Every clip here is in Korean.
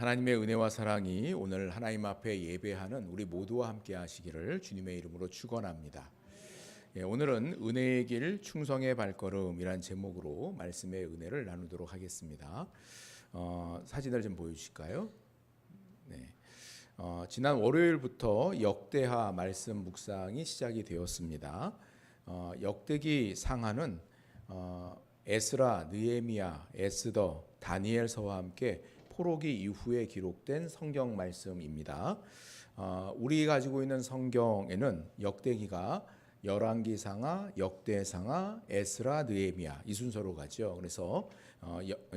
하나님의 은혜와 사랑이 오늘 하나님 앞에 예배하는 우리 모두와 함께 하시기를 주님의 이름으로 축원합니다. 오늘은 은혜의 길 충성의 발걸음이란 제목으로 말씀의 은혜를 나누도록 하겠습니다. 사진을 좀 보여주실까요? 네. 지난 월요일부터 역대하 말씀 묵상이 시작이 되었습니다. 역대기 상하는 에스라, 느헤미야, 에스더, 다니엘서와 함께 포로기 이후에 기록된 성경 말씀입니다. 우리 가지고 있는 성경에는 역대기가 열왕기상하, 역대상하, 에스라, 느헤미야 이 순서로 가죠. 그래서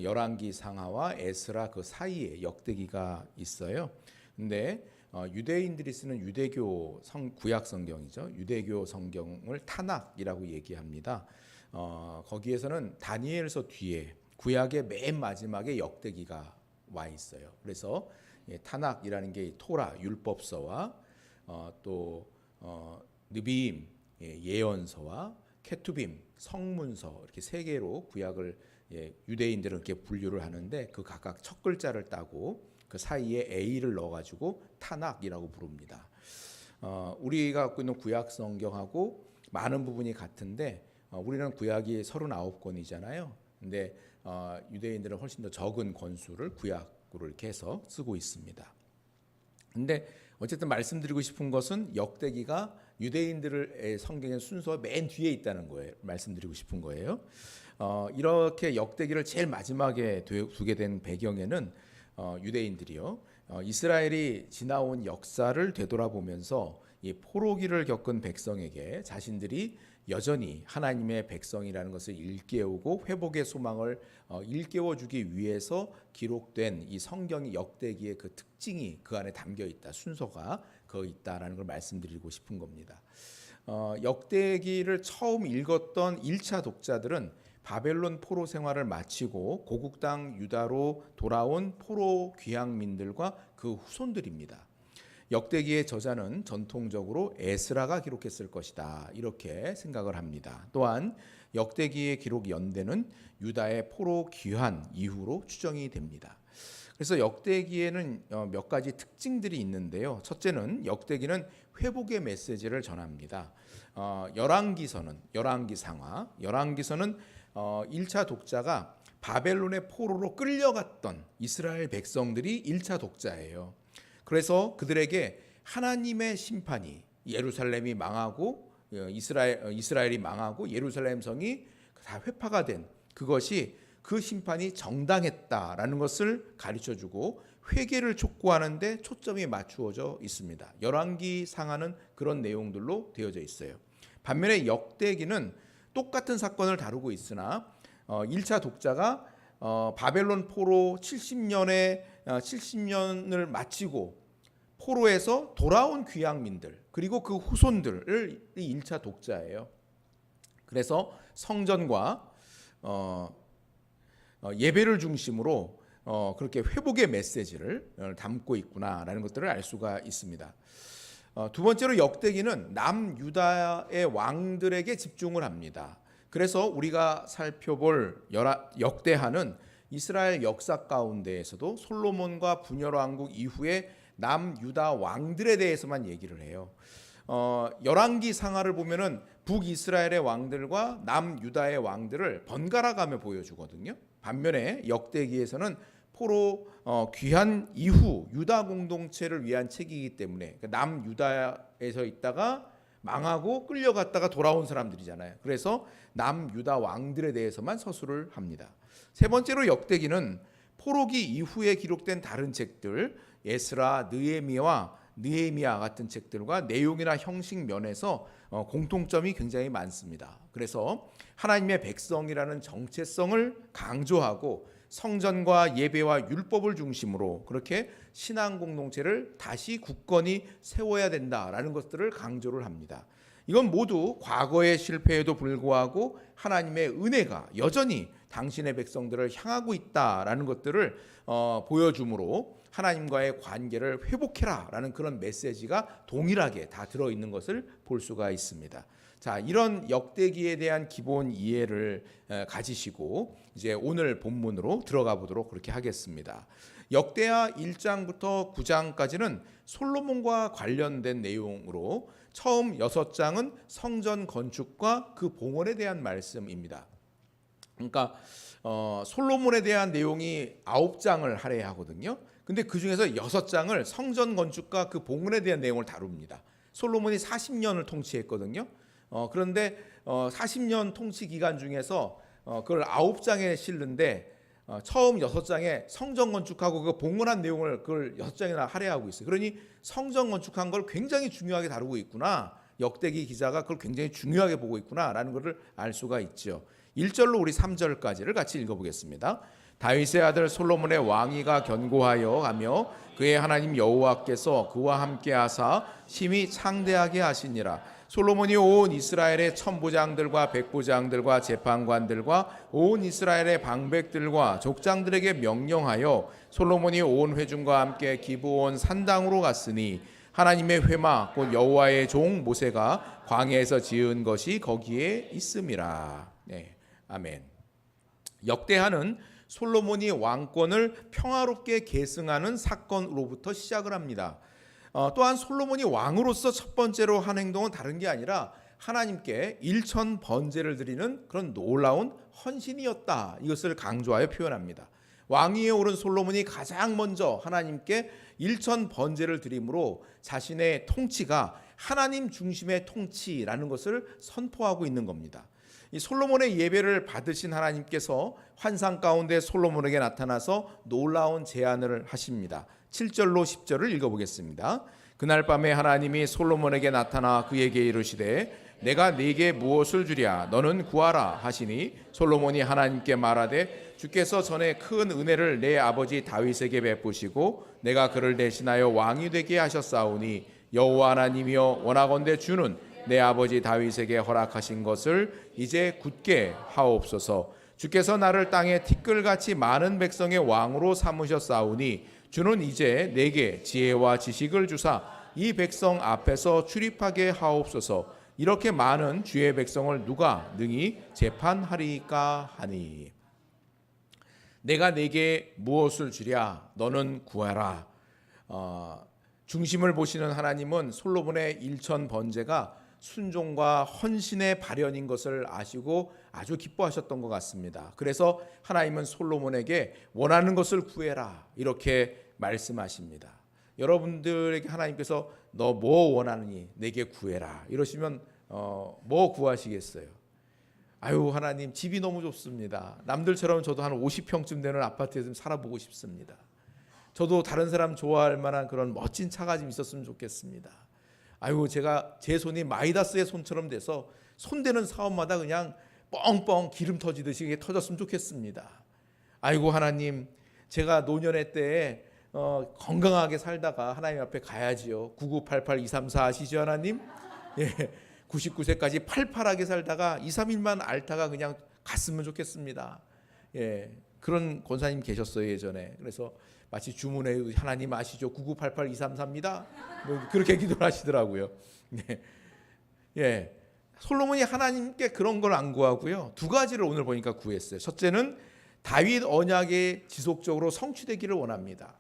열왕기상하와 에스라 그 사이에 역대기가 있어요. 근데 유대인들이 쓰는 유대교 구약 성경이죠. 유대교 성경을 타낙이라고 얘기합니다. 거기에서는 다니엘서 뒤에 구약의 맨 마지막에 역대기가 와 있어요. 그래서 타낙이라는 게 토라 율법서와 또 느비임 예언서와 케투빔 성문서 이렇게 세 개로 구약을 유대인들은 이렇게 분류를 하는데 그 각각 첫 글자를 따고 그 사이에 A를 넣어가지고 타낙이라고 부릅니다. 우리가 갖고 있는 구약 성경하고 많은 부분이 같은데 우리는 구약이 39권이잖아요. 근데 유대인들은 훨씬 더 적은 권수를 구약으로 이렇게 해서 쓰고 있습니다. 근데 어쨌든 말씀드리고 싶은 것은 역대기가 유대인들의 성경의 순서 맨 뒤에 있다는 거예요. 말씀드리고 싶은 거예요. 이렇게 역대기를 제일 마지막에 두게 된 배경에는 유대인들이요. 이스라엘이 지나온 역사를 되돌아보면서 이 포로기를 겪은 백성에게 자신들이 여전히 하나님의 백성이라는 것을 일깨우고 회복의 소망을 일깨워주기 위해서 기록된 이 성경이 역대기의 그 특징이 그 안에 담겨 있다. 순서가 거기 있다라는 걸 말씀드리고 싶은 겁니다. 역대기를 처음 읽었던 1차 독자들은 바벨론 포로 생활을 마치고 고국 땅 유다로 돌아온 포로 귀향민들과 그 후손들입니다. 역대기의 저자는 전통적으로 에스라가 기록했을 것이다 이렇게 생각을 합니다. 또한 역대기의 기록 연대는 유다의 포로 귀환 이후로 추정이 됩니다. 그래서 역대기에는 몇 가지 특징들이 있는데요. 첫째는 역대기는 회복의 메시지를 전합니다. 열왕기서는 1차 독자가 바벨론의 포로로 끌려갔던 이스라엘 백성들이 1차 독자예요. 그래서 그들에게 하나님의 심판이 예루살렘이 망하고 이스라엘이 망하고 예루살렘 성이 다 회파가 된 그것이 그 심판이 정당했다라는 것을 가르쳐주고 회개를 촉구하는 데 초점이 맞추어져 있습니다. 열왕기 상하는 그런 내용들로 되어져 있어요. 반면에 역대기는 똑같은 사건을 다루고 있으나 1차 독자가 바벨론 포로 70년을 마치고 포로에서 돌아온 귀향민들 그리고 그 후손들을 1차 독자예요. 그래서 성전과 예배를 중심으로 그렇게 회복의 메시지를 담고 있구나라는 것들을 알 수가 있습니다. 두 번째로 역대기는 남유다의 왕들에게 집중을 합니다. 그래서 우리가 살펴볼 역대하는 이스라엘 역사 가운데에서도 솔로몬과 분열 왕국 이후에 남유다 왕들에 대해서만 얘기를 해요. 열왕기 상하를 보면은 북이스라엘의 왕들과 남유다의 왕들을 번갈아 가며 보여주거든요. 반면에 역대기에서는 포로 귀환 이후 유다 공동체를 위한 책이기 때문에 남유다에서 있다가 망하고 끌려갔다가 돌아온 사람들이잖아요. 그래서 남유다 왕들에 대해서만 서술을 합니다. 세 번째로 역대기는 포로기 이후에 기록된 다른 책들 에스라, 느헤미야 같은 책들과 내용이나 형식 면에서 공통점이 굉장히 많습니다. 그래서 하나님의 백성이라는 정체성을 강조하고 성전과 예배와 율법을 중심으로 그렇게 신앙 공동체를 다시 굳건히 세워야 된다라는 것들을 강조를 합니다. 이건 모두 과거의 실패에도 불구하고 하나님의 은혜가 여전히 당신의 백성들을 향하고 있다라는 것들을 보여주므로 하나님과의 관계를 회복해라라는 그런 메시지가 동일하게 다 들어있는 것을 볼 수가 있습니다. 자, 이런 역대기에 대한 기본 이해를 가지시고 이제 오늘 본문으로 들어가 보도록 그렇게 하겠습니다. 역대하 1장부터 9장까지는 솔로몬과 관련된 내용으로 처음 6장은 성전 건축과 그 봉헌에 대한 말씀입니다. 그러니까 솔로몬에 대한 내용이 9장을 할애하거든요. 근데 그 중에서 6장을 성전 건축과 그 봉헌에 대한 내용을 다룹니다. 솔로몬이 40년을 통치했거든요. 그런데 40년 통치 기간 중에서 그걸 9장에 실는데 처음 6장에 성전 건축하고 그 봉헌한 내용을 그걸 6장이나 할애하고 있어요. 그러니 성전 건축한 걸 굉장히 중요하게 다루고 있구나. 역대기 기자가 그걸 굉장히 중요하게 보고 있구나라는 것을 알 수가 있죠. 1절로 우리 3절까지를 같이 읽어보겠습니다. 다윗의 아들 솔로몬의 왕위가 견고하여 가며 그의 하나님 여호와께서 그와 함께 하사 심히 창대하게 하시니라. 솔로몬이 온 이스라엘의 천부장들과 백부장들과 재판관들과 온 이스라엘의 방백들과 족장들에게 명령하여 솔로몬이 온 회중과 함께 기브온 산당으로 갔으니 하나님의 회막 곧 여호와의 종 모세가 광야에서 지은 것이 거기에 있음이라. 네, 아멘. 역대하는 솔로몬이 왕권을 평화롭게 계승하는 사건으로부터 시작을 합니다. 또한 솔로몬이 왕으로서 첫 번째로 한 행동은 다른 게 아니라 하나님께 일천 번제를 드리는 그런 놀라운 헌신이었다. 이것을 강조하여 표현합니다. 왕위에 오른 솔로몬이 가장 먼저 하나님께 일천 번제를 드림으로 자신의 통치가 하나님 중심의 통치라는 것을 선포하고 있는 겁니다. 이 솔로몬의 예배를 받으신 하나님께서 환상 가운데 솔로몬에게 나타나서 놀라운 제안을 하십니다. 7절로 10절을 읽어보겠습니다. 그날 밤에 하나님이 솔로몬에게 나타나 그에게 이르시되 내가 네게 무엇을 주랴 너는 구하라 하시니 솔로몬이 하나님께 말하되 주께서 전에 큰 은혜를 내 아버지 다윗에게 베푸시고 내가 그를 대신하여 왕이 되게 하셨사오니 여호와 하나님이여 원하건대 주는 내 아버지 다윗에게 허락하신 것을 이제 굳게 하옵소서. 주께서 나를 땅에 티끌같이 많은 백성의 왕으로 삼으셨사오니 주는 이제 내게 지혜와 지식을 주사 이 백성 앞에서 출입하게 하옵소서. 이렇게 많은 주의 백성을 누가 능히 재판하리까 하니 내가 네게 무엇을 주랴 너는 구하라. 중심을 보시는 하나님은 솔로몬의 일천 번제가 순종과 헌신의 발현인 것을 아시고 아주 기뻐하셨던 것 같습니다. 그래서 하나님은 솔로몬에게 원하는 것을 구해라 이렇게 말씀하십니다. 여러분들에게 하나님께서 너 뭐 원하느니 내게 구해라 이러시면 뭐 구하시겠어요? 아유 하나님 집이 너무 좋습니다. 남들처럼 저도 한 50평쯤 되는 아파트에 좀 살아보고 싶습니다. 저도 다른 사람 좋아할 만한 그런 멋진 차가 좀 있었으면 좋겠습니다. 아유 제가 제 손이 마이다스의 손처럼 돼서 손대는 사업마다 그냥 뻥뻥 기름 터지듯이 이게 터졌으면 좋겠습니다. 아이고 하나님 제가 노년의 때에 건강하게 살다가 하나님 앞에 가야지요. 9988-234 아시죠 하나님? 예, 99세까지 팔팔하게 살다가 2, 3일만 앓다가 그냥 갔으면 좋겠습니다. 예, 그런 권사님 계셨어요 예전에. 그래서 마치 주문에 하나님 아시죠? 9988-234입니다. 뭐 그렇게 기도를 하시더라고요. 네. 예, 솔로몬이 하나님께 그런 걸 안 구하고요. 두 가지를 오늘 보니까 구했어요. 첫째는 다윗 언약이 지속적으로 성취되기를 원합니다.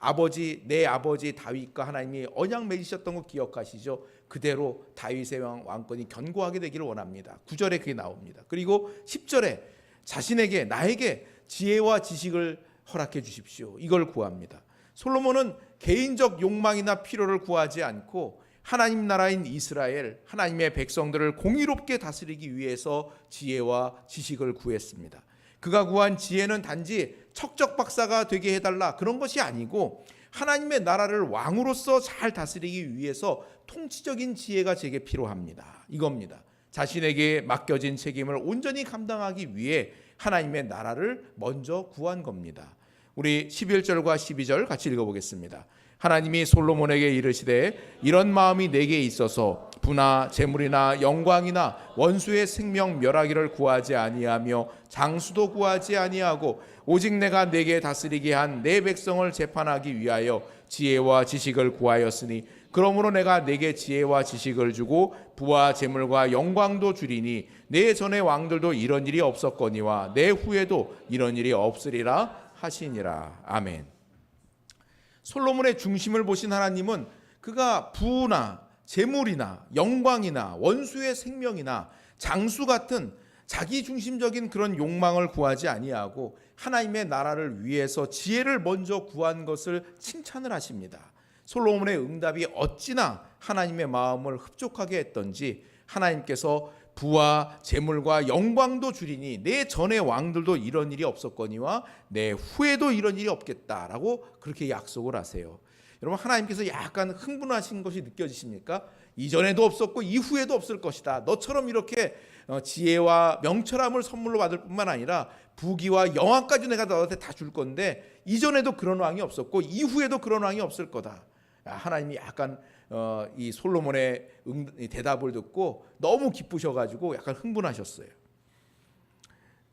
내 아버지 다윗과 하나님이 언약 맺으셨던 거 기억하시죠? 그대로 다윗의 왕권이 견고하게 되기를 원합니다. 9절에 그게 나옵니다. 그리고 10절에 나에게 지혜와 지식을 허락해 주십시오. 이걸 구합니다. 솔로몬은 개인적 욕망이나 필요를 구하지 않고 하나님 나라인 이스라엘, 하나님의 백성들을 공의롭게 다스리기 위해서 지혜와 지식을 구했습니다. 그가 구한 지혜는 단지 척척박사가 되게 해달라 그런 것이 아니고 하나님의 나라를 왕으로서 잘 다스리기 위해서 통치적인 지혜가 제게 필요합니다. 이겁니다. 자신에게 맡겨진 책임을 온전히 감당하기 위해 하나님의 나라를 먼저 구한 겁니다. 우리 11절과 12절 같이 읽어보겠습니다. 하나님이 솔로몬에게 이르시되 이런 마음이 내게 있어서 부나 재물이나 영광이나 원수의 생명 멸하기를 구하지 아니하며 장수도 구하지 아니하고 오직 내가 내게 다스리게 한 내 백성을 재판하기 위하여 지혜와 지식을 구하였으니 그러므로 내가 내게 지혜와 지식을 주고 부와 재물과 영광도 주리니 내 전의 왕들도 이런 일이 없었거니와 내 후에도 이런 일이 없으리라 하시니라. 아멘. 솔로몬의 중심을 보신 하나님은 그가 부나 재물이나 영광이나 원수의 생명이나 장수 같은 자기 중심적인 그런 욕망을 구하지 아니하고 하나님의 나라를 위해서 지혜를 먼저 구한 것을 칭찬을 하십니다. 솔로몬의 응답이 어찌나 하나님의 마음을 흡족하게 했던지 하나님께서 부와 재물과 영광도 주리니 내 전의 왕들도 이런 일이 없었거니와 내 후에도 이런 일이 없겠다라고 그렇게 약속을 하세요. 여러분, 하나님께서 약간 흥분하신 것이 느껴지십니까? 이전에도 없었고 이후에도 없을 것이다. 너처럼 이렇게 지혜와 명철함을 선물로 받을 뿐만 아니라 부귀와 영화까지 내가 너한테 다 줄 건데 이전에도 그런 왕이 없었고 이후에도 그런 왕이 없을 거다. 하나님이 약간 이 솔로몬의 대답을 듣고 너무 기쁘셔가지고 약간 흥분하셨어요.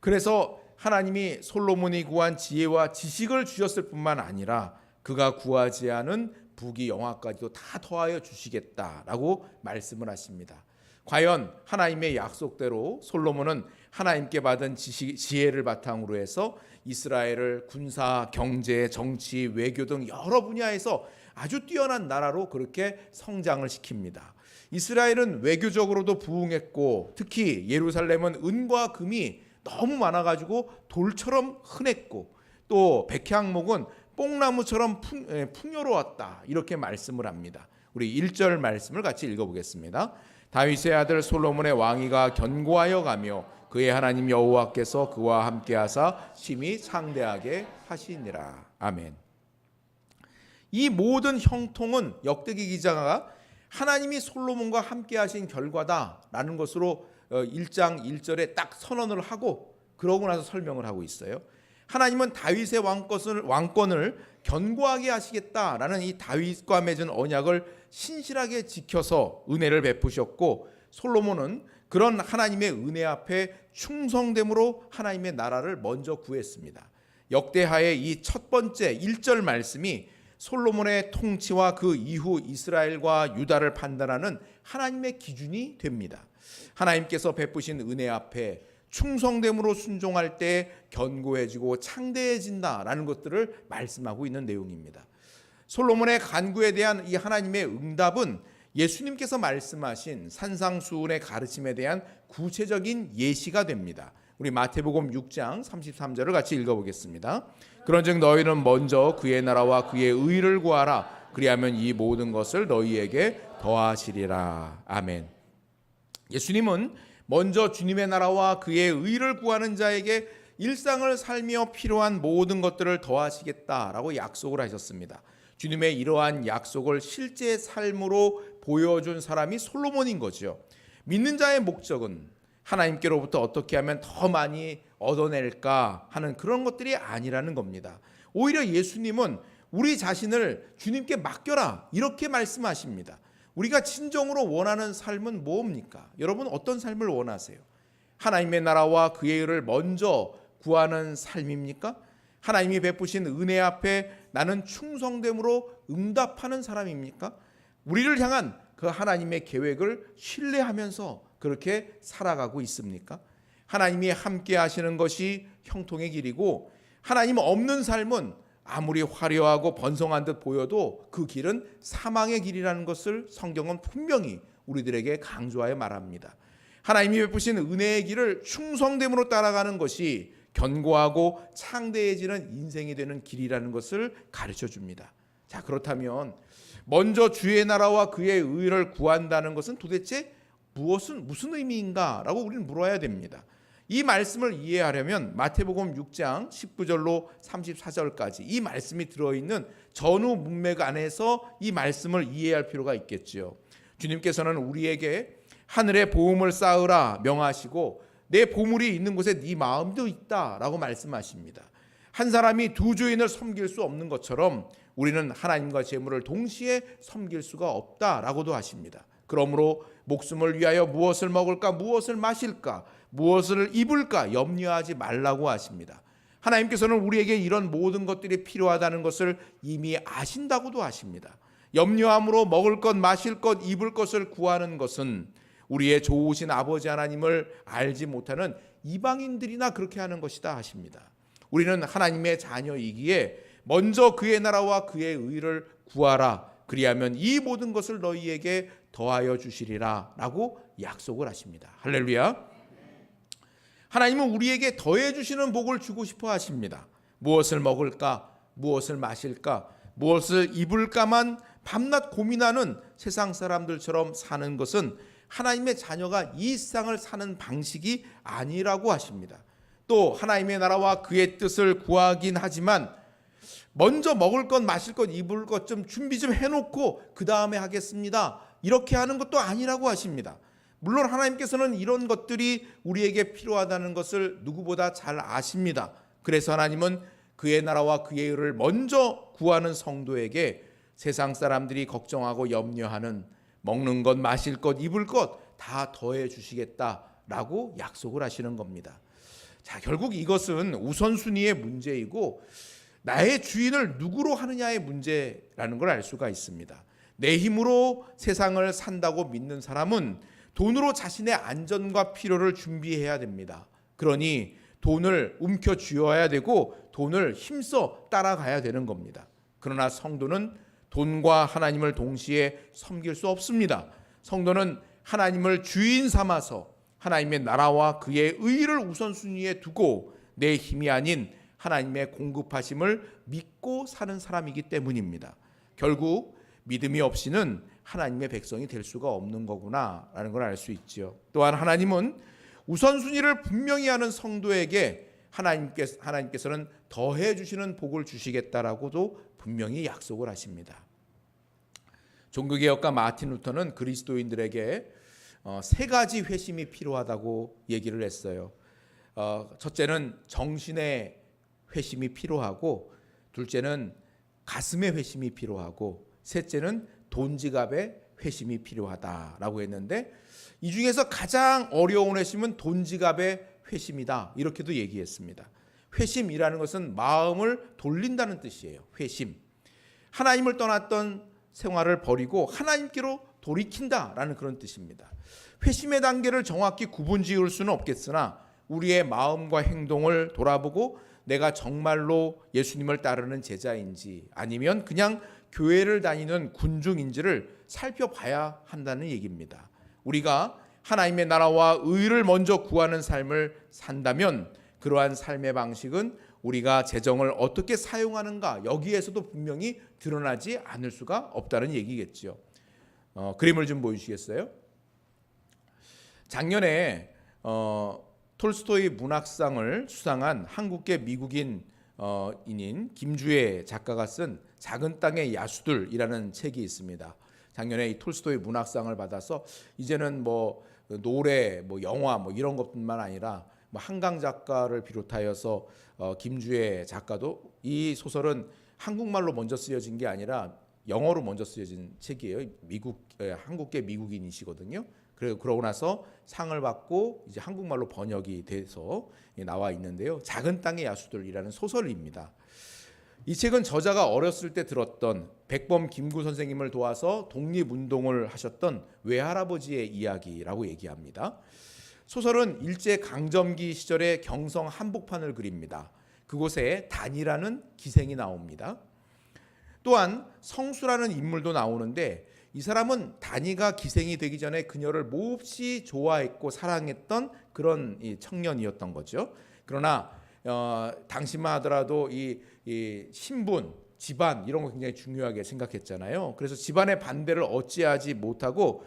그래서 하나님이 솔로몬이 구한 지혜와 지식을 주셨을 뿐만 아니라 그가 구하지 않은 부귀 영화까지도 다 더하여 주시겠다라고 말씀을 하십니다. 과연 하나님의 약속대로 솔로몬은 하나님께 받은 지혜를 바탕으로 해서 이스라엘을 군사, 경제, 정치, 외교 등 여러 분야에서 아주 뛰어난 나라로 그렇게 성장을 시킵니다. 이스라엘은 외교적으로도 부흥했고 특히 예루살렘은 은과 금이 너무 많아가지고 돌처럼 흔했고 또 백향목은 뽕나무처럼 풍요로웠다 이렇게 말씀을 합니다. 우리 1절 말씀을 같이 읽어보겠습니다. 다윗의 아들 솔로몬의 왕위가 견고하여 가며 그의 하나님 여호와께서 그와 함께하사 심히 창대하게 하시니라. 아멘. 이 모든 형통은 역대기 기자가 하나님이 솔로몬과 함께 하신 결과다라는 것으로 1장 1절에 딱 선언을 하고 그러고 나서 설명을 하고 있어요. 하나님은 다윗의 왕권을 견고하게 하시겠다라는 이 다윗과 맺은 언약을 신실하게 지켜서 은혜를 베푸셨고 솔로몬은 그런 하나님의 은혜 앞에 충성됨으로 하나님의 나라를 먼저 구했습니다. 역대하의 이 첫 번째 1절 말씀이 솔로몬의 통치와 그 이후 이스라엘과 유다를 판단하는 하나님의 기준이 됩니다. 하나님께서 베푸신 은혜 앞에 충성됨으로 순종할 때 견고해지고 창대해진다라는 것들을 말씀하고 있는 내용입니다. 솔로몬의 간구에 대한 이 하나님의 응답은 예수님께서 말씀하신 산상수훈의 가르침에 대한 구체적인 예시가 됩니다. 우리 마태복음 6장 33절을 같이 읽어보겠습니다. 그런즉 너희는 먼저 그의 나라와 그의 의를 구하라. 그리하면 이 모든 것을 너희에게 더하시리라. 아멘. 예수님은 먼저 주님의 나라와 그의 의를 구하는 자에게 일상을 살며 필요한 모든 것들을 더하시겠다라고 약속을 하셨습니다. 주님의 이러한 약속을 실제 삶으로 보여준 사람이 솔로몬인 거죠. 믿는 자의 목적은 하나님께로부터 어떻게 하면 더 많이 얻어낼까 하는 그런 것들이 아니라는 겁니다. 오히려 예수님은 우리 자신을 주님께 맡겨라 이렇게 말씀하십니다. 우리가 진정으로 원하는 삶은 뭡니까? 여러분 어떤 삶을 원하세요? 하나님의 나라와 그의 의를 먼저 구하는 삶입니까? 하나님이 베푸신 은혜 앞에 나는 충성됨으로 응답하는 사람입니까? 우리를 향한 그 하나님의 계획을 신뢰하면서 그렇게 살아가고 있습니까? 하나님이 함께 하시는 것이 형통의 길이고 하나님 없는 삶은 아무리 화려하고 번성한 듯 보여도 그 길은 사망의 길이라는 것을 성경은 분명히 우리들에게 강조하여 말합니다. 하나님이 베푸신 은혜의 길을 충성됨으로 따라가는 것이 견고하고 창대해지는 인생이 되는 길이라는 것을 가르쳐 줍니다. 자, 그렇다면 먼저 주의 나라와 그의 의를 구한다는 것은 도대체 무슨 의미인가라고 우리는 물어야 됩니다. 이 말씀을 이해하려면 마태복음 6장 19절로 34절까지 이 말씀이 들어있는 전후 문맥 안에서 이 말씀을 이해할 필요가 있겠죠. 주님께서는 우리에게 하늘에 보물을 쌓으라 명하시고 내 보물이 있는 곳에 네 마음도 있다라고 말씀하십니다. 한 사람이 두 주인을 섬길 수 없는 것처럼 우리는 하나님과 재물을 동시에 섬길 수가 없다라고도 하십니다. 그러므로 목숨을 위하여 무엇을 먹을까, 무엇을 마실까, 무엇을 입을까 염려하지 말라고 하십니다. 하나님께서는 우리에게 이런 모든 것들이 필요하다는 것을 이미 아신다고도 하십니다. 염려함으로 먹을 것, 마실 것, 입을 것을 구하는 것은 우리의 좋으신 아버지 하나님을 알지 못하는 이방인들이나 그렇게 하는 것이다 하십니다. 우리는 하나님의 자녀이기에 먼저 그의 나라와 그의 의를 구하라. 그리하면 이 모든 것을 너희에게 더하여 주시리라 라고 약속을 하십니다. 할렐루야. 하나님은 우리에게 더해 주시는 복을 주고 싶어 하십니다. 무엇을 먹을까, 무엇을 마실까, 무엇을 입을까만 밤낮 고민하는 세상 사람들처럼 사는 것은 하나님의 자녀가 이 세상을 사는 방식이 아니라고 하십니다. 또 하나님의 나라와 그의 뜻을 구하긴 하지만 먼저 먹을 것, 마실 것, 입을 것 좀 준비 좀 해놓고 그 다음에 하겠습니다. 이렇게 하는 것도 아니라고 하십니다. 물론 하나님께서는 이런 것들이 우리에게 필요하다는 것을 누구보다 잘 아십니다. 그래서 하나님은 그의 나라와 그의 의를 먼저 구하는 성도에게 세상 사람들이 걱정하고 염려하는 먹는 것, 마실 것, 입을 것 다 더해 주시겠다라고 약속을 하시는 겁니다. 자, 결국 이것은 우선순위의 문제이고 나의 주인을 누구로 하느냐의 문제라는 걸 알 수가 있습니다. 내 힘으로 세상을 산다고 믿는 사람은 돈으로 자신의 안전과 필요를 준비해야 됩니다. 그러니 돈을 움켜쥐어야 되고 돈을 힘써 따라가야 되는 겁니다. 그러나 성도는 돈과 하나님을 동시에 섬길 수 없습니다. 성도는 하나님을 주인 삼아서 하나님의 나라와 그의 의를 우선순위에 두고 내 힘이 아닌 하나님의 공급하심을 믿고 사는 사람이기 때문입니다. 결국 믿음이 없이는 하나님의 백성이 될 수가 없는 거구나라는 걸 알 수 있죠. 또한 하나님은 우선순위를 분명히 하는 성도에게 하나님께서는 더해 주시는 복을 주시겠다라고도 분명히 약속을 하십니다. 종교개혁가 마틴 루터는 그리스도인들에게 세 가지 회심이 필요하다고 얘기를 했어요. 첫째는 정신의 회심이 필요하고, 둘째는 가슴의 회심이 필요하고, 셋째는 돈 지갑의 회심이 필요하다라고 했는데 이 중에서 가장 어려운 회심은 돈 지갑의 회심이다 이렇게도 얘기했습니다. 회심이라는 것은 마음을 돌린다는 뜻이에요. 회심. 하나님을 떠났던 생활을 버리고 하나님께로 돌이킨다라는 그런 뜻입니다. 회심의 단계를 정확히 구분 지을 수는 없겠으나 우리의 마음과 행동을 돌아보고 내가 정말로 예수님을 따르는 제자인지 아니면 그냥 교회를 다니는 군중인지를 살펴봐야 한다는 얘기입니다. 우리가 하나님의 나라와 의를 먼저 구하는 삶을 산다면 그러한 삶의 방식은 우리가 재정을 어떻게 사용하는가 여기에서도 분명히 드러나지 않을 수가 없다는 얘기겠죠. 그림을 좀 보여주시겠어요? 작년에 톨스토이 문학상을 수상한 한국계 미국인 인인 김주혜 작가가 쓴 작은 땅의 야수들이라는 책이 있습니다. 작년에 이 톨스토이 문학상을 받아서 이제는 뭐 노래, 뭐 영화, 뭐 이런 것뿐만 아니라 뭐 한강 작가를 비롯하여서 김주혜 작가도 이 소설은 한국말로 먼저 쓰여진 게 아니라 영어로 먼저 쓰여진 책이에요. 한국계 미국인이시거든요. 그러고 나서 상을 받고 이제 한국말로 번역이 돼서 나와 있는데요. 작은 땅의 야수들이라는 소설입니다. 이 책은 저자가 어렸을 때 들었던 백범 김구 선생님을 도와서 독립운동을 하셨던 외할아버지의 이야기라고 얘기합니다. 소설은 일제 강점기 시절의 경성 한복판을 그립니다. 그곳에 단이라는 기생이 나옵니다. 또한 성수라는 인물도 나오는데 이 사람은 단이가 기생이 되기 전에 그녀를 몹시 좋아했고 사랑했던 그런 청년이었던 거죠. 그러나 당시만 하더라도 이 신분, 집안 이런 거 굉장히 중요하게 생각했잖아요. 그래서 집안의 반대를 어찌하지 못하고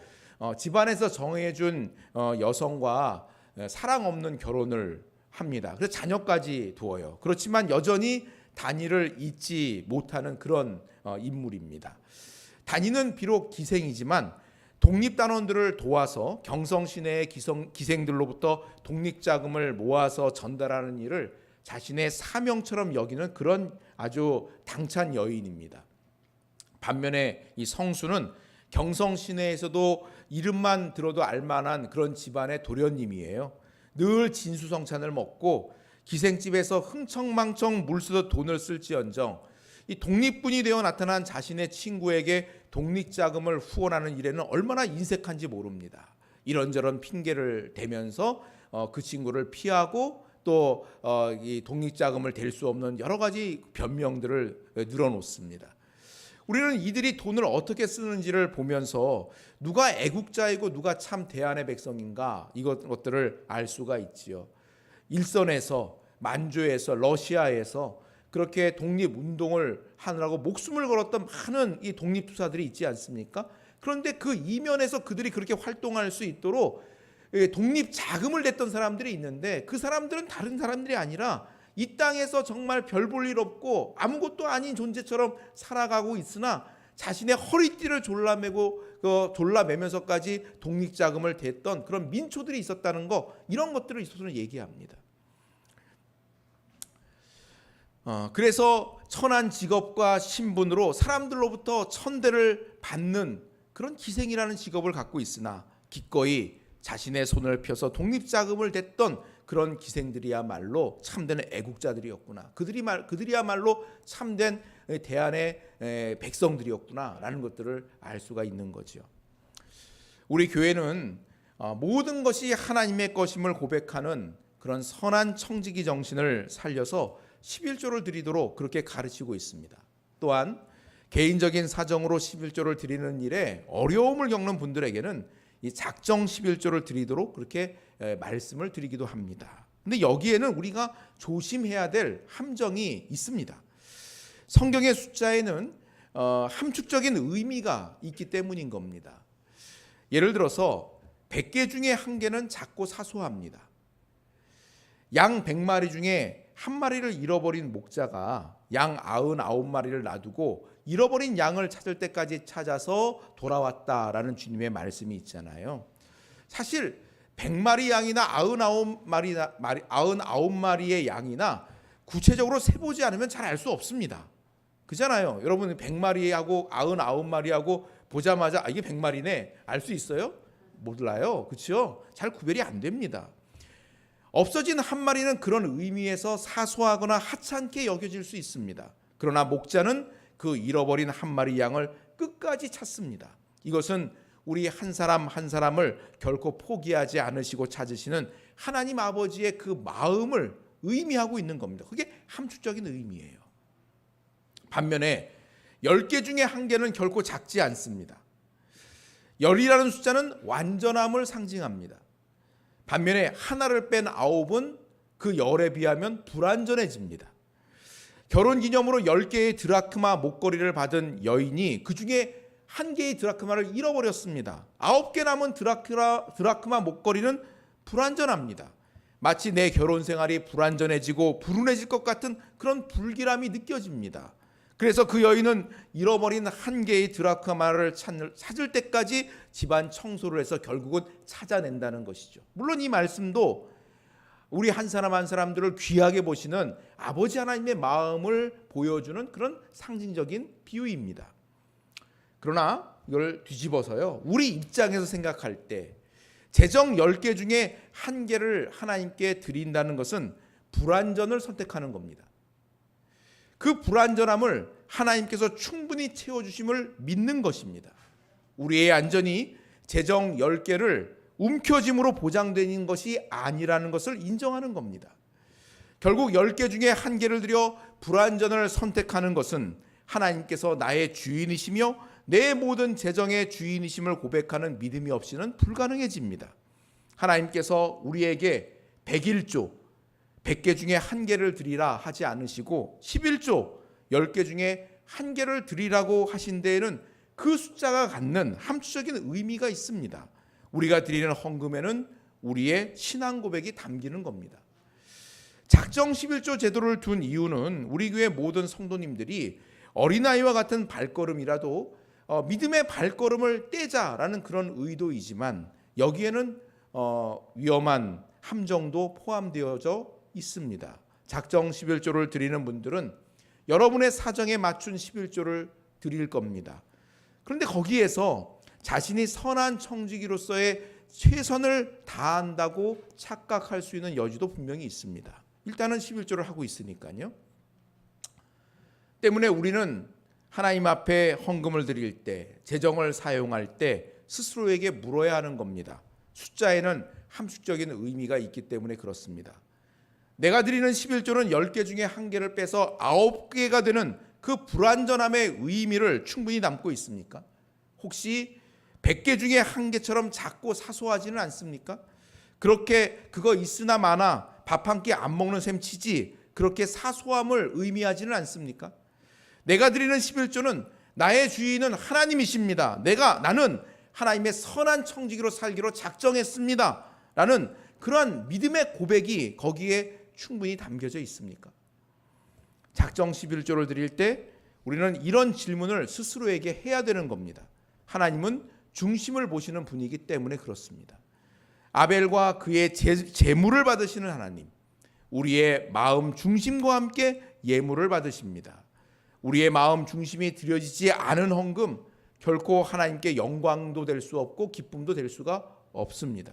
집안에서 정해준 여성과 사랑 없는 결혼을 합니다. 그래서 자녀까지 두어요. 그렇지만 여전히 단이를 잊지 못하는 그런 인물입니다. 단이는 비록 기생이지만 독립단원들을 도와서 경성 시내의 기생들로부터 독립자금을 모아서 전달하는 일을 자신의 사명처럼 여기는 그런 아주 당찬 여인입니다. 반면에 이 성수는 경성 시내에서도 이름만 들어도 알만한 그런 집안의 도련님이에요. 늘 진수성찬을 먹고 기생집에서 흥청망청 물쓰듯 돈을 쓸지언정 이 독립군이 되어 나타난 자신의 친구에게 독립자금을 후원하는 일에는 얼마나 인색한지 모릅니다. 이런저런 핑계를 대면서 그 친구를 피하고 또 이 독립자금을 댈 수 없는 여러 가지 변명들을 늘어놓습니다. 우리는 이들이 돈을 어떻게 쓰는지를 보면서 누가 애국자이고 누가 참 대안의 백성인가 이것들을 알 수가 있지요. 일선에서, 만주에서, 러시아에서 그렇게 독립운동을 하느라고 목숨을 걸었던 많은 이 독립투사들이 있지 않습니까? 그런데 그 이면에서 그들이 그렇게 활동할 수 있도록 독립 자금을 냈던 사람들이 있는데 그 사람들은 다른 사람들이 아니라 이 땅에서 정말 별 볼 일 없고 아무것도 아닌 존재처럼 살아가고 있으나 자신의 허리띠를 졸라매면서까지 독립자금을 댔던 그런 민초들이 있었다는 거, 이런 것들을 있어서는 얘기합니다. 그래서 천한 직업과 신분으로 사람들로부터 천대를 받는 그런 기생이라는 직업을 갖고 있으나 기꺼이 자신의 손을 펴서 독립자금을 댔던 그런 기생들이야말로 참된 애국자들이었구나. 그들이야말로 참된 대안의 백성들이었구나라는 것들을 알 수가 있는 거죠. 우리 교회는 모든 것이 하나님의 것임을 고백하는 그런 선한 청지기 정신을 살려서 11조를 드리도록 그렇게 가르치고 있습니다. 또한 개인적인 사정으로 11조를 드리는 일에 어려움을 겪는 분들에게는 이 작정 11조를 드리도록 그렇게 말씀을 드리기도 합니다. 근데 여기에는 우리가 조심해야 될 함정이 있습니다. 성경의 숫자에는 함축적인 의미가 있기 때문인 겁니다. 예를 들어서 100개 중에 한 개는 작고 사소합니다. 양 100마리 중에 한 마리를 잃어버린 목자가 양 99마리를 놔두고 잃어버린 양을 찾을 때까지 찾아서 돌아왔다라는 주님의 말씀이 있잖아요. 사실 100마리 양이나 99마리의 양이나 구체적으로 세보지 않으면 잘 알 수 없습니다. 그잖아요. 여러분 100마리하고 99마리하고 보자마자 이게 100마리네 알 수 있어요? 몰라요. 그렇죠? 잘 구별이 안 됩니다. 없어진 한 마리는 그런 의미에서 사소하거나 하찮게 여겨질 수 있습니다. 그러나 목자는 그 잃어버린 한 마리 양을 끝까지 찾습니다. 이것은 우리 한 사람 한 사람을 결코 포기하지 않으시고 찾으시는 하나님 아버지의 그 마음을 의미하고 있는 겁니다. 그게 함축적인 의미예요. 반면에 10개 중에 한 개는 결코 작지 않습니다. 10이라는 숫자는 완전함을 상징합니다. 반면에 하나를 뺀 9은 그 10에 비하면 불완전해집니다. 결혼기념으로 10개의 드라크마 목걸이를 받은 여인이 그 중에 한 개의 드라크마를 잃어버렸습니다. 9개 남은 드라크마 목걸이는 불완전합니다. 마치 내 결혼 생활이 불완전해지고 불운해질 것 같은 그런 불길함이 느껴집니다. 그래서 그 여인은 잃어버린 한 개의 드라크마를 찾을 때까지 집안 청소를 해서 결국은 찾아낸다는 것이죠. 물론 이 말씀도 우리 한 사람 한 사람들을 귀하게 보시는 아버지 하나님의 마음을 보여주는 그런 상징적인 비유입니다. 그러나 이걸 뒤집어서요, 우리 입장에서 생각할 때 재정 10개 중에 한 개를 하나님께 드린다는 것은 불완전을 선택하는 겁니다. 그 불완전함을 하나님께서 충분히 채워주심을 믿는 것입니다. 우리의 안전이 재정 10개를 움켜짐으로 보장되는 것이 아니라는 것을 인정하는 겁니다. 결국 10개 중에 한 개를 들여 불완전을 선택하는 것은 하나님께서 나의 주인이시며 내 모든 재정의 주인이심을 고백하는 믿음이 없이는 불가능해집니다. 하나님께서 우리에게 101조 100개 중에 한 개를 드리라 하지 않으시고 11조 10개 중에 한 개를 드리라고 하신 데에는 그 숫자가 갖는 함축적인 의미가 있습니다. 우리가 드리는 헌금에는 우리의 신앙 고백이 담기는 겁니다. 작정 11조 제도를 둔 이유는 우리 교회 모든 성도님들이 어린아이와 같은 발걸음이라도 믿음의 발걸음을 떼자라는 그런 의도이지만 여기에는 위험한 함정도 포함되어져 있습니다. 작정 11조를 드리는 분들은 여러분의 사정에 맞춘 11조를 드릴 겁니다. 그런데 거기에서 자신이 선한 청지기로서의 최선을 다한다고 착각할 수 있는 여지도 분명히 있습니다. 일단은 11조를 하고 있으니까요. 때문에 우리는 하나님 앞에 헌금을 드릴 때, 재정을 사용할 때 스스로에게 물어야 하는 겁니다. 숫자에는 함축적인 의미가 있기 때문에 그렇습니다. 내가 드리는 11조는 10개 중에 1개를 빼서 9개가 되는 그 불완전함의 의미를 충분히 담고 있습니까? 혹시 100개 중에 1개처럼 작고 사소하지는 않습니까? 그렇게 그거 있으나 마나 밥 한 끼 안 먹는 셈 치지 그렇게 사소함을 의미하지는 않습니까? 내가 드리는 11조는 나의 주인은 하나님이십니다. 나는 하나님의 선한 청지기로 살기로 작정했습니다. 라는 그러한 믿음의 고백이 거기에 충분히 담겨져 있습니까? 작정 11조를 드릴 때 우리는 이런 질문을 스스로에게 해야 되는 겁니다. 하나님은 중심을 보시는 분이기 때문에 그렇습니다. 아벨과 그의 제물을 받으시는 하나님, 우리의 마음 중심과 함께 예물을 받으십니다. 우리의 마음 중심이 드려지지 않은 헌금, 결코 하나님께 영광도 될 수 없고 기쁨도 될 수가 없습니다.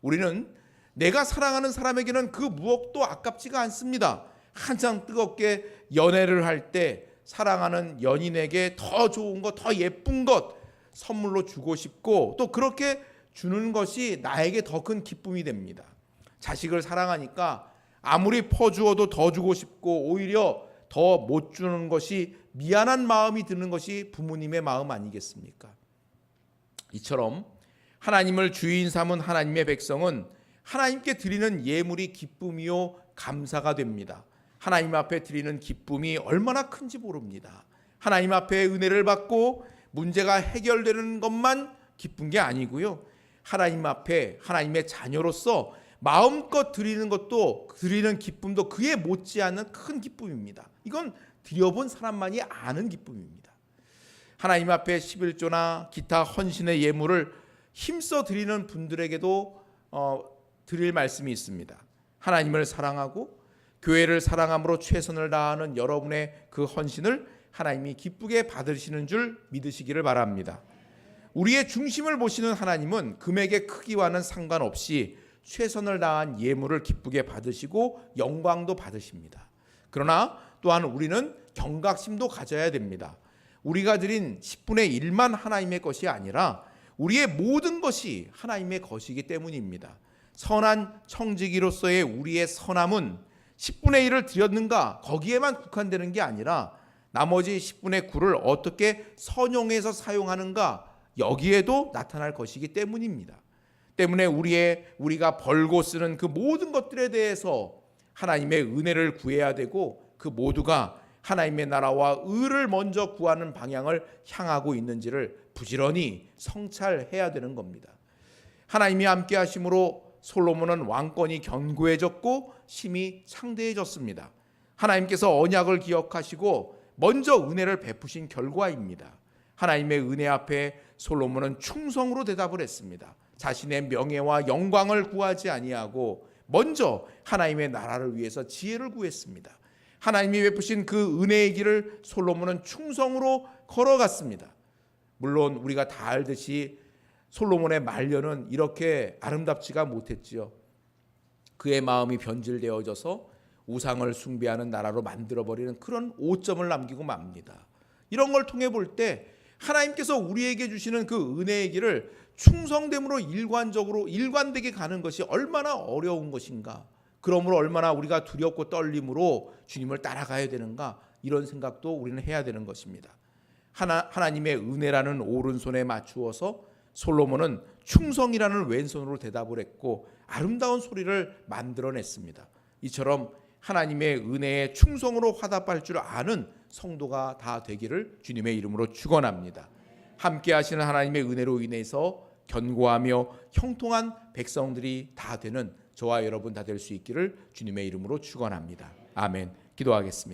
우리는 내가 사랑하는 사람에게는 그 무엇도 아깝지가 않습니다. 한창 뜨겁게 연애를 할 때 사랑하는 연인에게 더 좋은 것, 더 예쁜 것 선물로 주고 싶고 또 그렇게 주는 것이 나에게 더 큰 기쁨이 됩니다. 자식을 사랑하니까 아무리 퍼주어도 더 주고 싶고 오히려 더 못 주는 것이 미안한 마음이 드는 것이 부모님의 마음 아니겠습니까? 이처럼 하나님을 주인 삼은 하나님의 백성은 하나님께 드리는 예물이 기쁨이요 감사가 됩니다. 하나님 앞에 드리는 기쁨이 얼마나 큰지 모릅니다. 하나님 앞에 은혜를 받고 문제가 해결되는 것만 기쁜 게 아니고요. 하나님 앞에 하나님의 자녀로서 마음껏 드리는 것도 드리는 기쁨도 그에 못지않은 큰 기쁨입니다. 이건 드려본 사람만이 아는 기쁨입니다. 하나님 앞에 11조나 기타 헌신의 예물을 힘써 드리는 분들에게도 드릴 말씀이 있습니다. 하나님을 사랑하고 교회를 사랑함으로 최선을 다하는 여러분의 그 헌신을 하나님이 기쁘게 받으시는 줄 믿으시기를 바랍니다. 우리의 중심을 보시는 하나님은 금액의 크기와는 상관없이 최선을 다한 예물을 기쁘게 받으시고 영광도 받으십니다. 그러나 또한 우리는 경각심도 가져야 됩니다. 우리가 드린 10분의 1만 하나님의 것이 아니라 우리의 모든 것이 하나님의 것이기 때문입니다. 선한 청지기로서의 우리의 선함은 10분의 1을 드렸는가 거기에만 국한되는 게 아니라 나머지 10분의 9를 어떻게 선용해서 사용하는가 여기에도 나타날 것이기 때문입니다. 때문에 우리가 벌고 쓰는 그 모든 것들에 대해서 하나님의 은혜를 구해야 되고 그 모두가 하나님의 나라와 의를 먼저 구하는 방향을 향하고 있는지를 부지런히 성찰해야 되는 겁니다. 하나님이 함께 하심으로 솔로몬은 왕권이 견고해졌고 심히 창대해졌습니다. 하나님께서 언약을 기억하시고 먼저 은혜를 베푸신 결과입니다. 하나님의 은혜 앞에 솔로몬은 충성으로 대답을 했습니다. 자신의 명예와 영광을 구하지 아니하고 먼저 하나님의 나라를 위해서 지혜를 구했습니다. 하나님이 베푸신 그 은혜의 길을 솔로몬은 충성으로 걸어갔습니다. 물론 우리가 다 알듯이 솔로몬의 말년은 이렇게 아름답지가 못했지요. 그의 마음이 변질되어져서 우상을 숭배하는 나라로 만들어버리는 그런 오점을 남기고 맙니다. 이런 걸 통해 볼 때 하나님께서 우리에게 주시는 그 은혜의 길을 충성됨으로 일관되게 가는 것이 얼마나 어려운 것인가. 그러므로 얼마나 우리가 두렵고 떨림으로 주님을 따라가야 되는가. 이런 생각도 우리는 해야 되는 것입니다. 하나님의 은혜라는 오른손에 맞추어서 솔로몬은 충성이라는 왼손으로 대답을 했고 아름다운 소리를 만들어냈습니다. 이처럼 하나님의 은혜에 충성으로 화답할 줄 아는 성도가 다 되기를 주님의 이름으로 축원합니다. 함께 하시는 하나님의 은혜로 인해서 견고하며 형통한 백성들이 다 되는 저와 여러분 다 될 수 있기를 주님의 이름으로 축원합니다. 아멘. 기도하겠습니다.